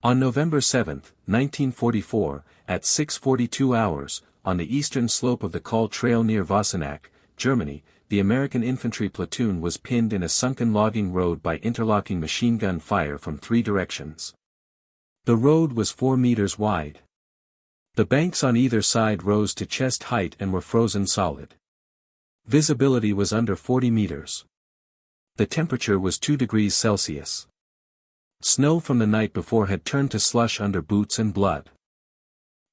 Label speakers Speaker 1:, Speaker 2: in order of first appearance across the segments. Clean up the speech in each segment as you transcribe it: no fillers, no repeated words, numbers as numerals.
Speaker 1: On November 7, 1944, at 6:42 hours, on the eastern slope of the Kall Trail near Wassenach, Germany, the American infantry platoon was pinned in a sunken logging road by interlocking machine gun fire from 3 directions. The road was 4 meters wide. The banks on either side rose to chest height and were frozen solid. Visibility was under 40 meters. The temperature was 2 degrees Celsius. Snow from the night before had turned to slush under boots and blood.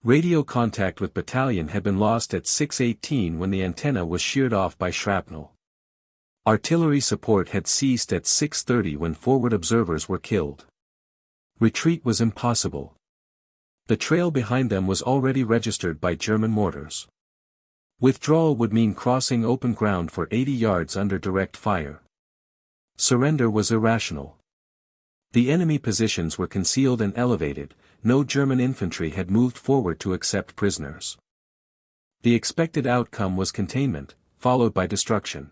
Speaker 1: Radio contact with battalion had been lost at 6:18 when the antenna was sheared off by shrapnel. Artillery support had ceased at 6:30 when forward observers were killed. Retreat was impossible. The trail behind them was already registered by German mortars. Withdrawal would mean crossing open ground for 80 yards under direct fire. Surrender was irrational. The enemy positions were concealed and elevated, no German infantry had moved forward to accept prisoners. The expected outcome was containment, followed by destruction.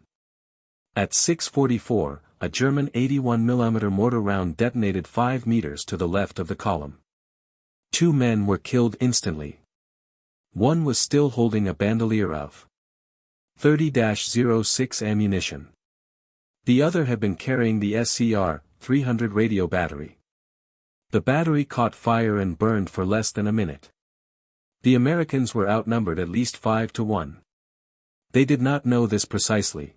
Speaker 1: At 6:44, a German 81mm mortar round detonated 5 meters to the left of the column. 2 men were killed instantly. One was still holding a bandolier of .30-06 ammunition. The other had been carrying the SCR-300 radio battery. The battery caught fire and burned for less than a minute. The Americans were outnumbered at least 5 to 1. They did not know this precisely.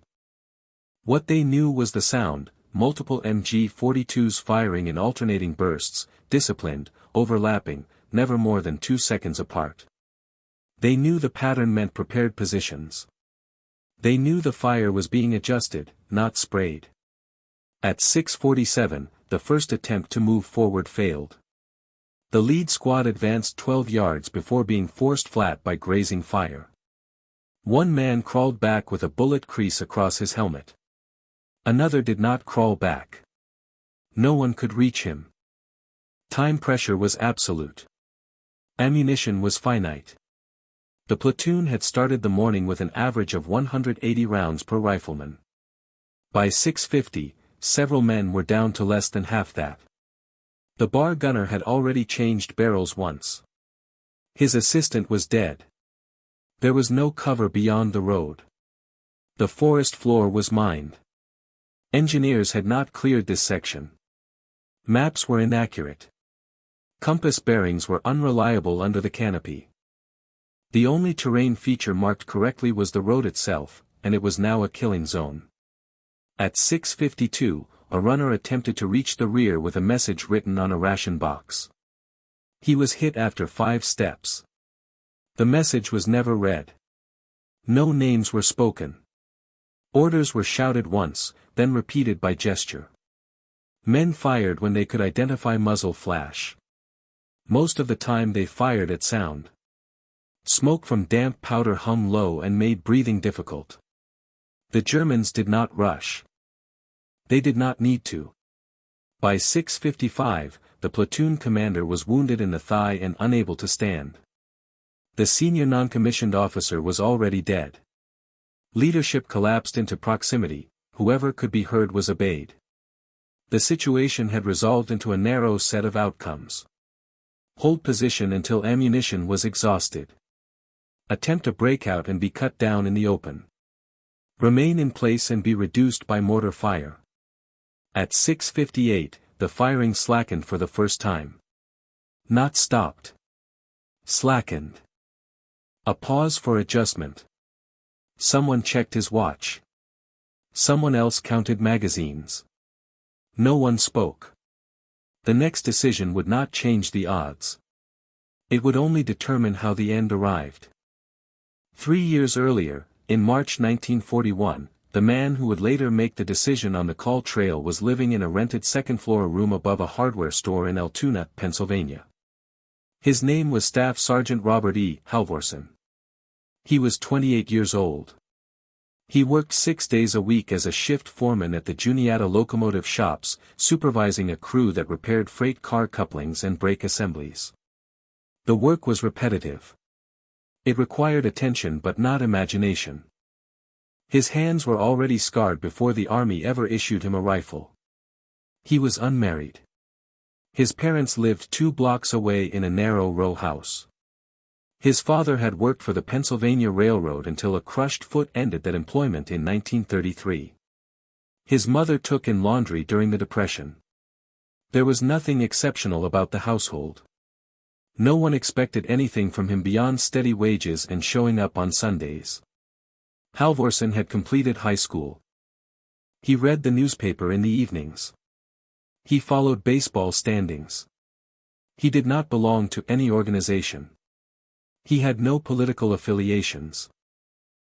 Speaker 1: What they knew was the sound, multiple MG-42s firing in alternating bursts, disciplined, overlapping, never more than 2 seconds apart. They knew the pattern meant prepared positions. They knew the fire was being adjusted, not sprayed. At 6:47, the first attempt to move forward failed. The lead squad advanced 12 yards before being forced flat by grazing fire. One man crawled back with a bullet crease across his helmet. Another did not crawl back. No one could reach him. Time pressure was absolute. Ammunition was finite. The platoon had started the morning with an average of 180 rounds per rifleman. By 6:50, several men were down to less than half that. The bar gunner had already changed barrels once. His assistant was dead. There was no cover beyond the road. The forest floor was mined. Engineers had not cleared this section. Maps were inaccurate. Compass bearings were unreliable under the canopy. The only terrain feature marked correctly was the road itself, and it was now a killing zone. At 6:52, a runner attempted to reach the rear with a message written on a ration box. He was hit after 5 steps. The message was never read. No names were spoken. Orders were shouted once, then repeated by gesture. Men fired when they could identify muzzle flash. Most of the time they fired at sound. Smoke from damp powder hung low and made breathing difficult. The Germans did not rush. They did not need to. By 6:55, the platoon commander was wounded in the thigh and unable to stand. The senior non-commissioned officer was already dead. Leadership collapsed into proximity, whoever could be heard was obeyed. The situation had resolved into a narrow set of outcomes. Hold position until ammunition was exhausted. Attempt to break out and be cut down in the open. Remain in place and be reduced by mortar fire. At 6:58, the firing slackened for the first time. Not stopped. Slackened. A pause for adjustment. Someone checked his watch. Someone else counted magazines. No one spoke. The next decision would not change the odds. It would only determine how the end arrived. 3 years earlier, in March 1941, the man who would later make the decision on the Kall Trail was living in a rented second-floor room above a hardware store in Altoona, Pennsylvania. His name was Staff Sergeant Robert E. Halvorsen. He was 28 years old. He worked 6 days a week as a shift foreman at the Juniata locomotive shops, supervising a crew that repaired freight car couplings and brake assemblies. The work was repetitive. It required attention but not imagination. His hands were already scarred before the army ever issued him a rifle. He was unmarried. His parents lived 2 blocks away in a narrow row house. His father had worked for the Pennsylvania Railroad until a crushed foot ended that employment in 1933. His mother took in laundry during the Depression. There was nothing exceptional about the household. No one expected anything from him beyond steady wages and showing up on Sundays. Halvorsen had completed high school. He read the newspaper in the evenings. He followed baseball standings. He did not belong to any organization. He had no political affiliations.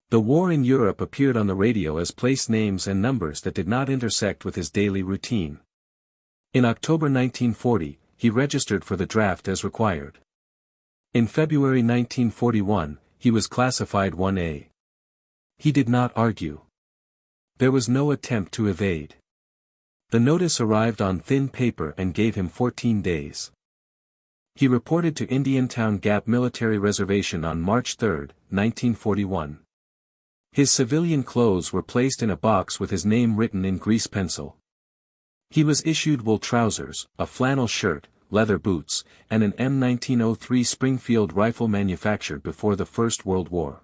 Speaker 1: The war in Europe appeared on the radio as place names and numbers that did not intersect with his daily routine. In October 1940, he registered for the draft as required. In February 1941, he was classified 1A. He did not argue. There was no attempt to evade. The notice arrived on thin paper and gave him 14 days. He reported to Indiantown Gap Military Reservation on March 3, 1941. His civilian clothes were placed in a box with his name written in grease pencil. He was issued wool trousers, a flannel shirt, leather boots, and an M1903 Springfield rifle manufactured before the First World War.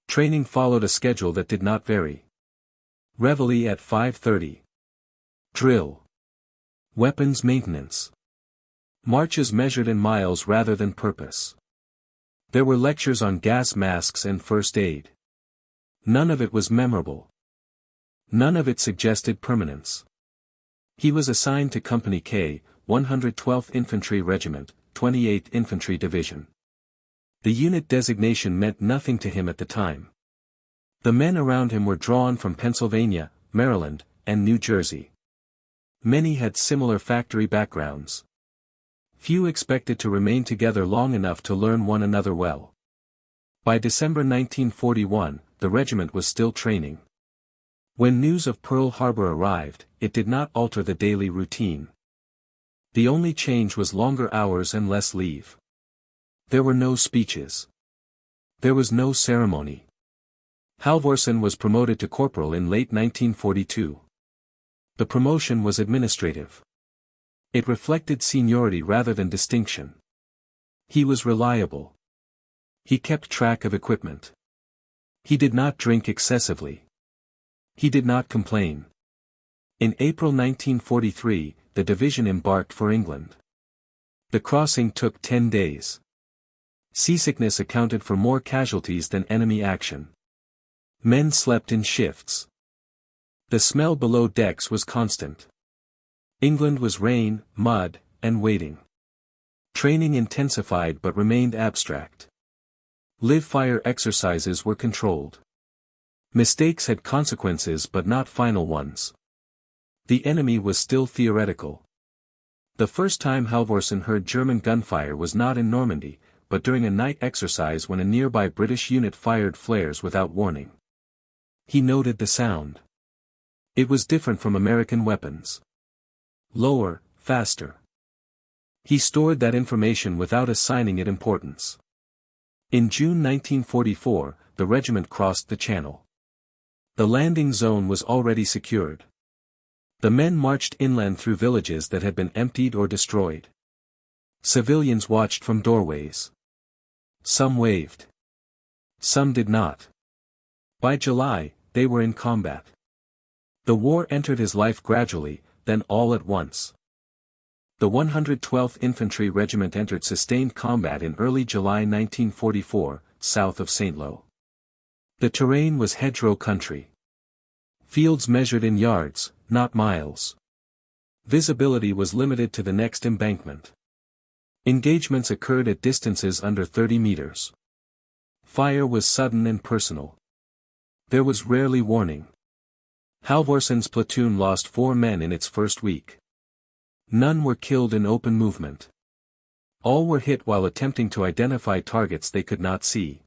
Speaker 1: Training followed a schedule that did not vary. Reveille at 5:30. Drill. Weapons maintenance. Marches measured in miles rather than purpose. There were lectures on gas masks and first aid. None of it was memorable. None of it suggested permanence. He was assigned to Company K, 112th Infantry Regiment, 28th Infantry Division. The unit designation meant nothing to him at the time. The men around him were drawn from Pennsylvania, Maryland, and New Jersey. Many had similar factory backgrounds. Few expected to remain together long enough to learn one another well. By December 1941, the regiment was still training. When news of Pearl Harbor arrived, it did not alter the daily routine. The only change was longer hours and less leave. There were no speeches. There was no ceremony. Halvorsen was promoted to corporal in late 1942. The promotion was administrative. It reflected seniority rather than distinction. He was reliable. He kept track of equipment. He did not drink excessively. He did not complain. In April 1943, the division embarked for England. The crossing took 10 days. Seasickness accounted for more casualties than enemy action. Men slept in shifts. The smell below decks was constant. England was rain, mud, and waiting. Training intensified but remained abstract. Live-fire exercises were controlled. Mistakes had consequences but not final ones. The enemy was still theoretical. The first time Halvorsen heard German gunfire was not in Normandy, but during a night exercise when a nearby British unit fired flares without warning. He noted the sound. It was different from American weapons. Lower, faster. He stored that information without assigning it importance. In June 1944, the regiment crossed the Channel. The landing zone was already secured. The men marched inland through villages that had been emptied or destroyed. Civilians watched from doorways. Some waved. Some did not. By July, they were in combat. The war entered his life gradually, then all at once. The 112th Infantry Regiment entered sustained combat in early July 1944, south of St. Lo. The terrain was hedgerow country. Fields measured in yards, not miles. Visibility was limited to the next embankment. Engagements occurred at distances under 30 meters. Fire was sudden and personal. There was rarely warning. Halvorsen's platoon lost 4 men in its first week. None were killed in open movement. All were hit while attempting to identify targets they could not see.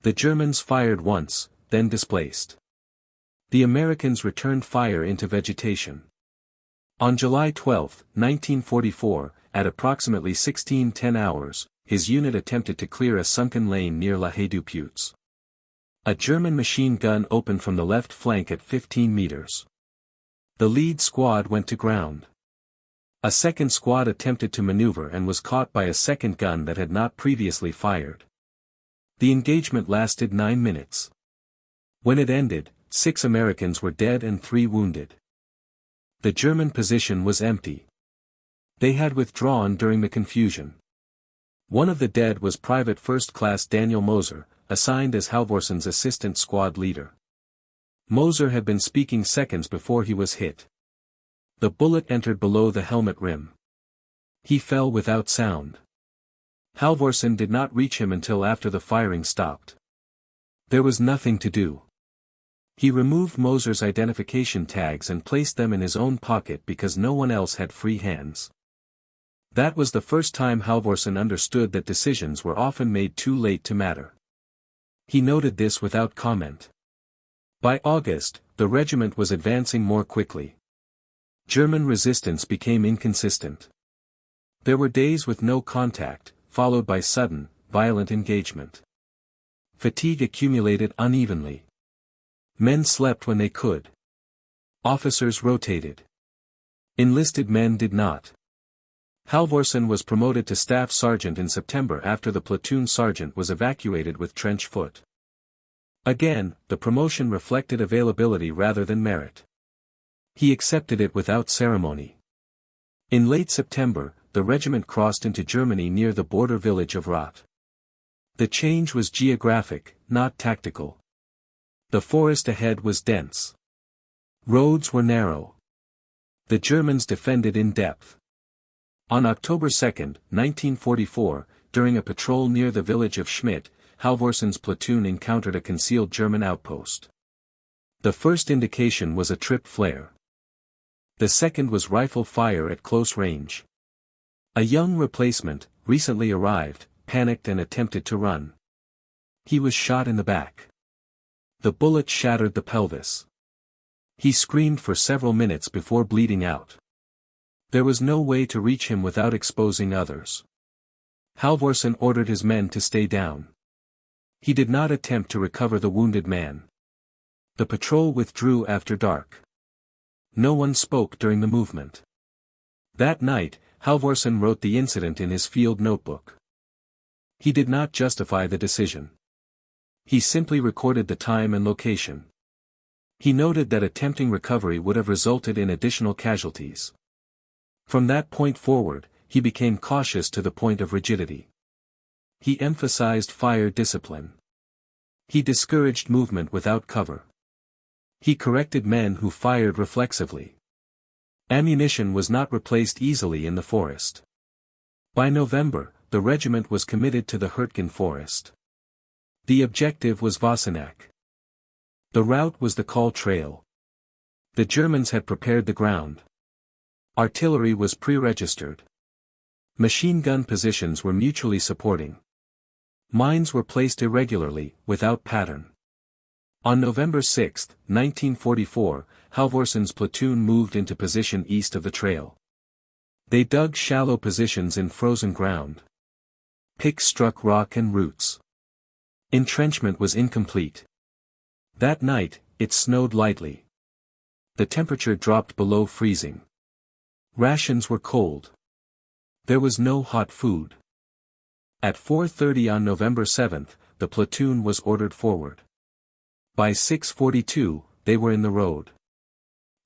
Speaker 1: The Germans fired once, then displaced. The Americans returned fire into vegetation. On July 12, 1944, at approximately 16:10 hours, his unit attempted to clear a sunken lane near La Haye du Puits. A German machine gun opened from the left flank at 15 meters. The lead squad went to ground. A second squad attempted to maneuver and was caught by a second gun that had not previously fired. The engagement lasted 9 minutes. When it ended, 6 Americans were dead and 3 wounded. The German position was empty. They had withdrawn during the confusion. One of the dead was Private First Class Daniel Moser, assigned as Halvorsen's assistant squad leader. Moser had been speaking seconds before he was hit. The bullet entered below the helmet rim. He fell without sound. Halvorsen did not reach him until after the firing stopped. There was nothing to do. He removed Moser's identification tags and placed them in his own pocket because no one else had free hands. That was the first time Halvorsen understood that decisions were often made too late to matter. He noted this without comment. By August, the regiment was advancing more quickly. German resistance became inconsistent. There were days with no contact, followed by sudden, violent engagement. Fatigue accumulated unevenly. Men slept when they could. Officers rotated. Enlisted men did not. Halvorsen was promoted to staff sergeant in September after the platoon sergeant was evacuated with trench foot. Again, the promotion reflected availability rather than merit. He accepted it without ceremony. In late September, the regiment crossed into Germany near the border village of Rath. The change was geographic, not tactical. The forest ahead was dense. Roads were narrow. The Germans defended in depth. On October 2, 1944, during a patrol near the village of Schmidt, Halvorsen's platoon encountered a concealed German outpost. The first indication was a trip flare. The second was rifle fire at close range. A young replacement, recently arrived, panicked and attempted to run. He was shot in the back. The bullet shattered the pelvis. He screamed for several minutes before bleeding out. There was no way to reach him without exposing others. Halvorsen ordered his men to stay down. He did not attempt to recover the wounded man. The patrol withdrew after dark. No one spoke during the movement. That night, Halvorsen wrote the incident in his field notebook. He did not justify the decision. He simply recorded the time and location. He noted that attempting recovery would have resulted in additional casualties. From that point forward, he became cautious to the point of rigidity. He emphasized fire discipline. He discouraged movement without cover. He corrected men who fired reflexively. Ammunition was not replaced easily in the forest. By November, the regiment was committed to the Hürtgen forest. The objective was Wassenack. The route was the Kall Trail. The Germans had prepared the ground. Artillery was pre-registered. Machine gun positions were mutually supporting. Mines were placed irregularly, without pattern. On November 6, 1944, Halvorsen's platoon moved into position east of the trail. They dug shallow positions in frozen ground. Picks struck rock and roots. Entrenchment was incomplete. That night, it snowed lightly. The temperature dropped below freezing. Rations were cold. There was no hot food. At 4:30 on November 7, the platoon was ordered forward. By 6:42, they were in the road.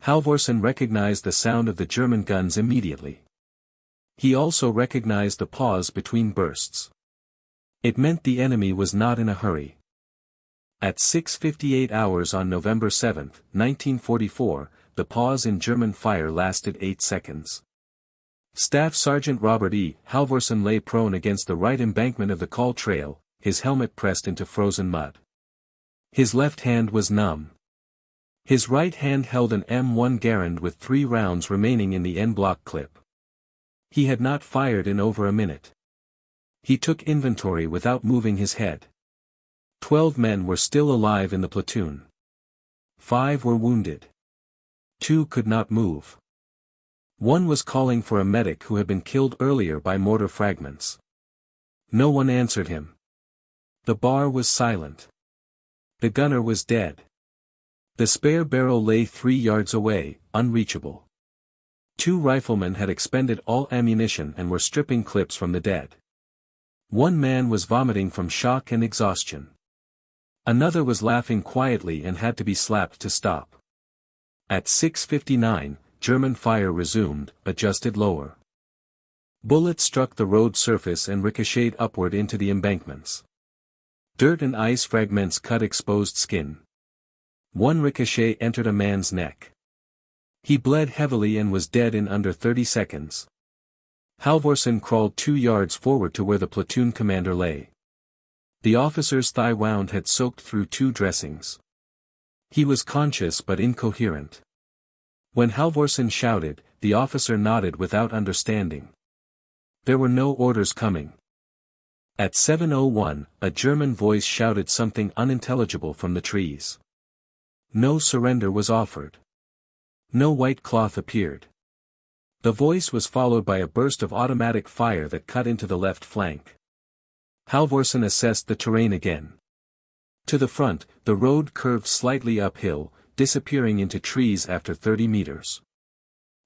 Speaker 1: Halvorsen recognized the sound of the German guns immediately. He also recognized the pause between bursts. It meant the enemy was not in a hurry. At 6:58 hours on November 7, 1944, the pause in German fire lasted 8 seconds. Staff Sergeant Robert E. Halvorsen lay prone against the right embankment of the Kall Trail, his helmet pressed into frozen mud. His left hand was numb. His right hand held an M1 Garand with 3 rounds remaining in the en-bloc clip. He had not fired in over a minute. He took inventory without moving his head. 12 men were still alive in the platoon. 5 were wounded. 2 could not move. 1 was calling for a medic who had been killed earlier by mortar fragments. No one answered him. The bar was silent. The gunner was dead. The spare barrel lay 3 yards away, unreachable. Two riflemen had expended all ammunition and were stripping clips from the dead. One man was vomiting from shock and exhaustion. Another was laughing quietly and had to be slapped to stop. At 6:59, German fire resumed, adjusted lower. Bullets struck the road surface and ricocheted upward into the embankments. Dirt and ice fragments cut exposed skin. One ricochet entered a man's neck. He bled heavily and was dead in under 30 seconds. Halvorsen crawled 2 yards forward to where the platoon commander lay. The officer's thigh wound had soaked through 2 dressings. He was conscious but incoherent. When Halvorsen shouted, the officer nodded without understanding. There were no orders coming. At 7:01, a German voice shouted something unintelligible from the trees. No surrender was offered. No white cloth appeared. The voice was followed by a burst of automatic fire that cut into the left flank. Halvorsen assessed the terrain again. To the front, the road curved slightly uphill, disappearing into trees after 30 meters.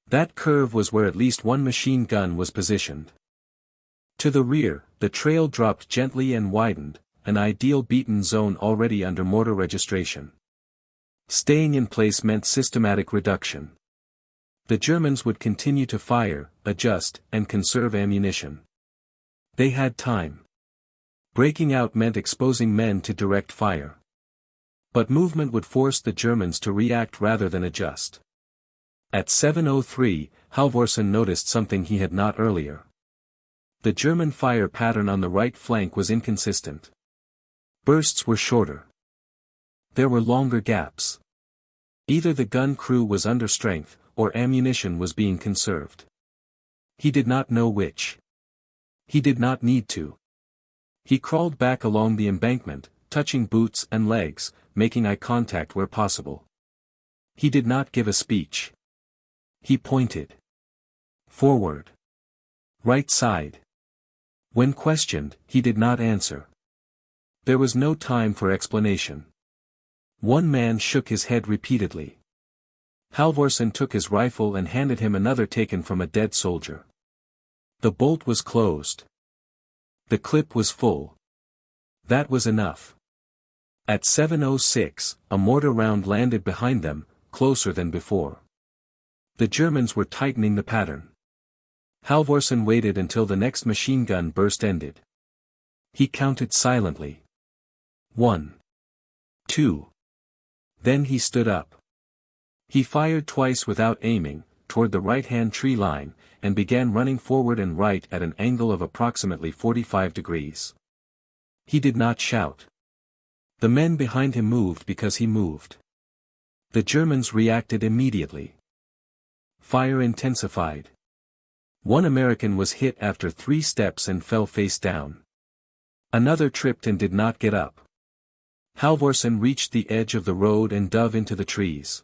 Speaker 1: That curve was where at least one machine gun was positioned. To the rear, the trail dropped gently and widened, an ideal beaten zone already under mortar registration. Staying in place meant systematic reduction. The Germans would continue to fire, adjust, and conserve ammunition. They had time. Breaking out meant exposing men to direct fire. But movement would force the Germans to react rather than adjust. At 7:03, Halvorsen noticed something he had not earlier. The German fire pattern on the right flank was inconsistent. Bursts were shorter. There were longer gaps. Either the gun crew was under strength, or ammunition was being conserved. He did not know which. He did not need to. He crawled back along the embankment, touching boots and legs, making eye contact where possible. He did not give a speech. He pointed. Forward. Right side. When questioned, he did not answer. There was no time for explanation. One man shook his head repeatedly. Halvorsen took his rifle and handed him another taken from a dead soldier. The bolt was closed. The clip was full. That was enough. At 7:06, a mortar round landed behind them, closer than before. The Germans were tightening the pattern. Halvorsen waited until the next machine gun burst ended. He counted silently. 1. 2. Then he stood up. He fired twice without aiming, toward the right-hand tree line, and began running forward and right at an angle of approximately 45 degrees. He did not shout. The men behind him moved because he moved. The Germans reacted immediately. Fire intensified. One American was hit after 3 steps and fell face down. Another tripped and did not get up. Halvorsen reached the edge of the road and dove into the trees.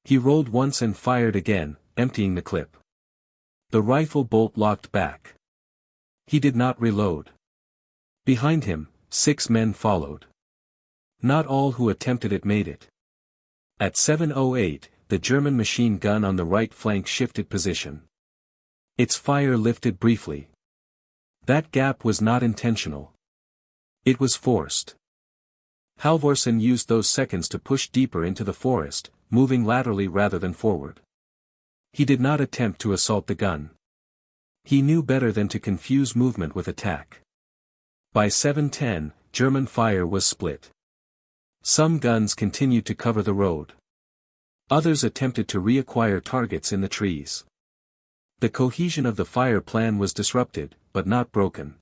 Speaker 1: He rolled once and fired again, emptying the clip. The rifle bolt locked back. He did not reload. Behind him, 6 men followed. Not all who attempted it made it. At 7:08, the German machine gun on the right flank shifted position. Its fire lifted briefly. That gap was not intentional. It was forced. Halvorsen used those seconds to push deeper into the forest, moving laterally rather than forward. He did not attempt to assault the gun. He knew better than to confuse movement with attack. By 7:10, German fire was split. Some guns continued to cover the road. Others attempted to reacquire targets in the trees. The cohesion of the fire plan was disrupted, but not broken.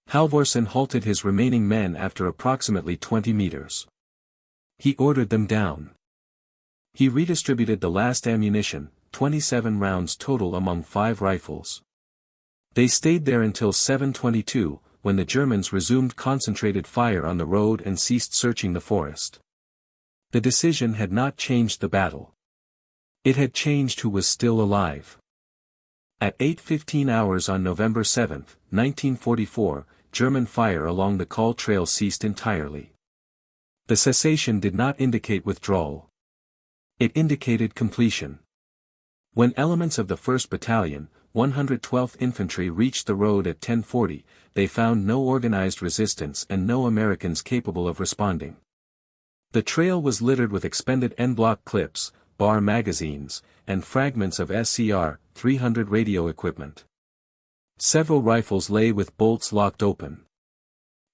Speaker 1: Halvorsen halted his remaining men after approximately 20 meters. He ordered them down. He redistributed the last ammunition, 27 rounds total among 5 rifles. They stayed there until 7:22, when the Germans resumed concentrated fire on the road and ceased searching the forest. The decision had not changed the battle. It had changed who was still alive. At 8:15 hours on November 7, 1944, German fire along the Kall Trail ceased entirely. The cessation did not indicate withdrawal. It indicated completion. When elements of the 1st Battalion, 112th Infantry reached the road at 10:40, they found no organized resistance and no Americans capable of responding. The trail was littered with expended en-bloc clips, bar magazines, and fragments of SCR 300 radio equipment. Several rifles lay with bolts locked open.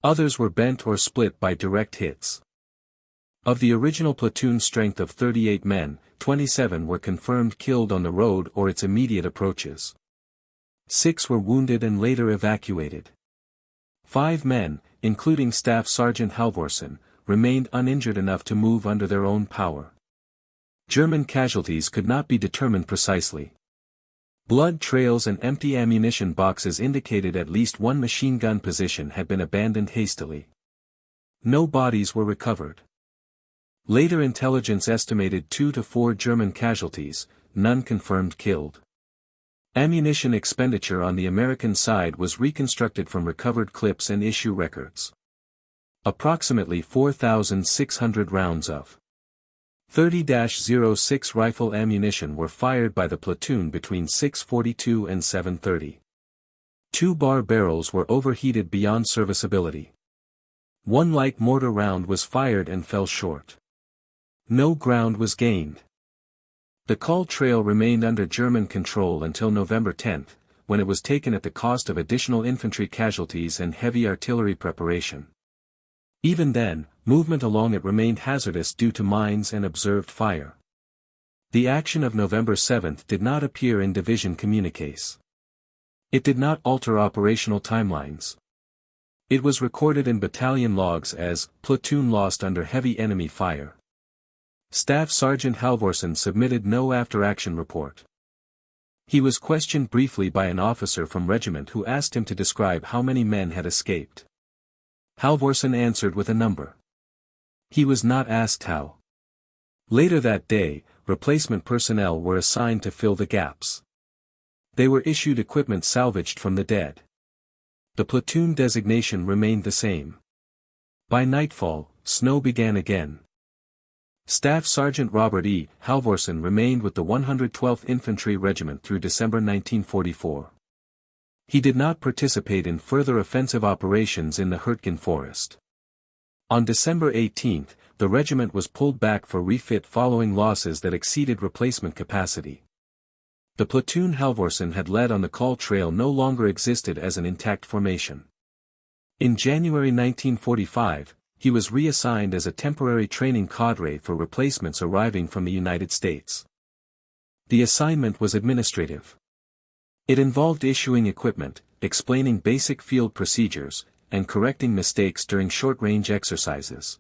Speaker 1: Others were bent or split by direct hits. Of the original platoon strength of 38 men, 27 were confirmed killed on the road or its immediate approaches. 6 were wounded and later evacuated. 5 men, including Staff Sergeant Halvorsen, remained uninjured enough to move under their own power. German casualties could not be determined precisely. Blood trails and empty ammunition boxes indicated at least one machine gun position had been abandoned hastily. No bodies were recovered. Later intelligence estimated 2 to 4 German casualties, none confirmed killed. Ammunition expenditure on the American side was reconstructed from recovered clips and issue records. Approximately 4,600 rounds of .30-06 rifle ammunition were fired by the platoon between 6:42 and 7:30. 2 bar barrels were overheated beyond serviceability. 1 light mortar round was fired and fell short. No ground was gained. The Kall Trail remained under German control until November 10, when it was taken at the cost of additional infantry casualties and heavy artillery preparation. Even then, movement along it remained hazardous due to mines and observed fire. The action of November 7 did not appear in division communiques. It did not alter operational timelines. It was recorded in battalion logs as platoon lost under heavy enemy fire. Staff Sergeant Halvorsen submitted no after-action report. He was questioned briefly by an officer from regiment who asked him to describe how many men had escaped. Halvorsen answered with a number. He was not asked how. Later that day, replacement personnel were assigned to fill the gaps. They were issued equipment salvaged from the dead. The platoon designation remained the same. By nightfall, snow began again. Staff Sergeant Robert E. Halvorsen remained with the 112th Infantry Regiment through December 1944. He did not participate in further offensive operations in the Hürtgen forest. On December 18, the regiment was pulled back for refit following losses that exceeded replacement capacity. The platoon Halvorsen had led on the Kall Trail no longer existed as an intact formation. In January 1945, he was reassigned as a temporary training cadre for replacements arriving from the United States. The assignment was administrative. It involved issuing equipment, explaining basic field procedures, and correcting mistakes during short-range exercises.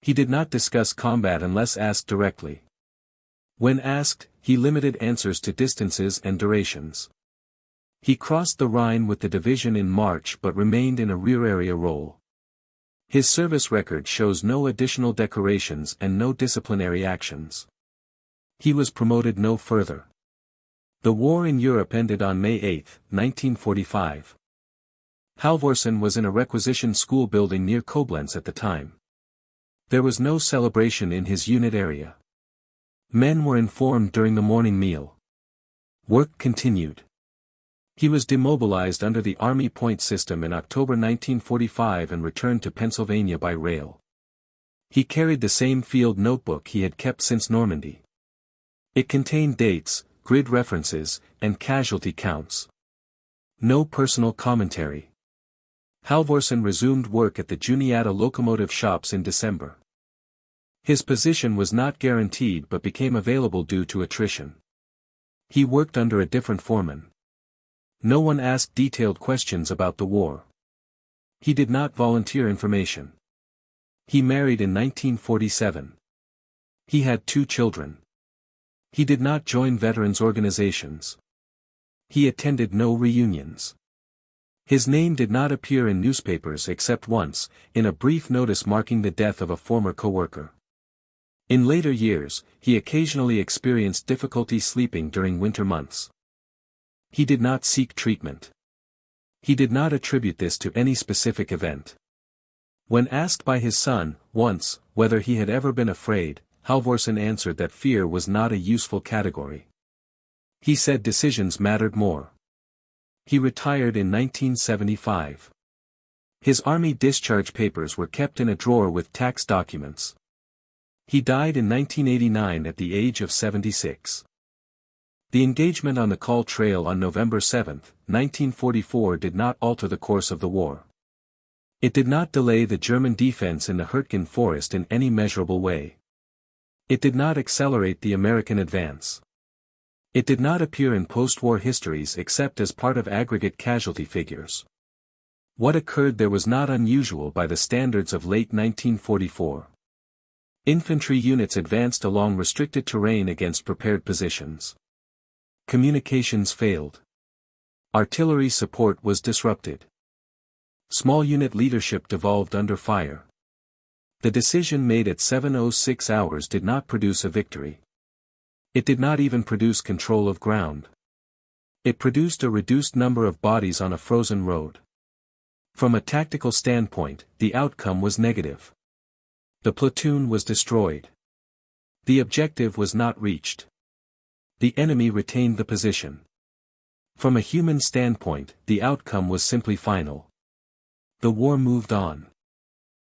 Speaker 1: He did not discuss combat unless asked directly. When asked, he limited answers to distances and durations. He crossed the Rhine with the division in March but remained in a rear area role. His service record shows no additional decorations and no disciplinary actions. He was promoted no further. The war in Europe ended on May 8, 1945. Halvorsen was in a requisition school building near Koblenz at the time. There was no celebration in his unit area. Men were informed during the morning meal. Work continued. He was demobilized under the Army point system in October 1945 and returned to Pennsylvania by rail. He carried the same field notebook he had kept since Normandy. It contained dates, grid references, and casualty counts. No personal commentary. Halvorsen resumed work at the Juniata locomotive shops in December. His position was not guaranteed but became available due to attrition. He worked under a different foreman. No one asked detailed questions about the war. He did not volunteer information. He married in 1947. He had 2 children. He did not join veterans organizations. He attended no reunions. His name did not appear in newspapers except once, in a brief notice marking the death of a former coworker. In later years, he occasionally experienced difficulty sleeping during winter months. He did not seek treatment. He did not attribute this to any specific event. When asked by his son, once, whether he had ever been afraid, Halvorsen answered that fear was not a useful category. He said decisions mattered more. He retired in 1975. His army discharge papers were kept in a drawer with tax documents. He died in 1989 at the age of 76. The engagement on the Kall Trail on November 7, 1944 did not alter the course of the war. It did not delay the German defense in the Hürtgen forest in any measurable way. It did not accelerate the American advance. It did not appear in post-war histories except as part of aggregate casualty figures. What occurred there was not unusual by the standards of late 1944. Infantry units advanced along restricted terrain against prepared positions. Communications failed. Artillery support was disrupted. Small unit leadership devolved under fire. The decision made at 7:06 hours did not produce a victory. It did not even produce control of ground. It produced a reduced number of bodies on a frozen road. From a tactical standpoint, the outcome was negative. The platoon was destroyed. The objective was not reached. The enemy retained the position. From a human standpoint, the outcome was simply final. The war moved on.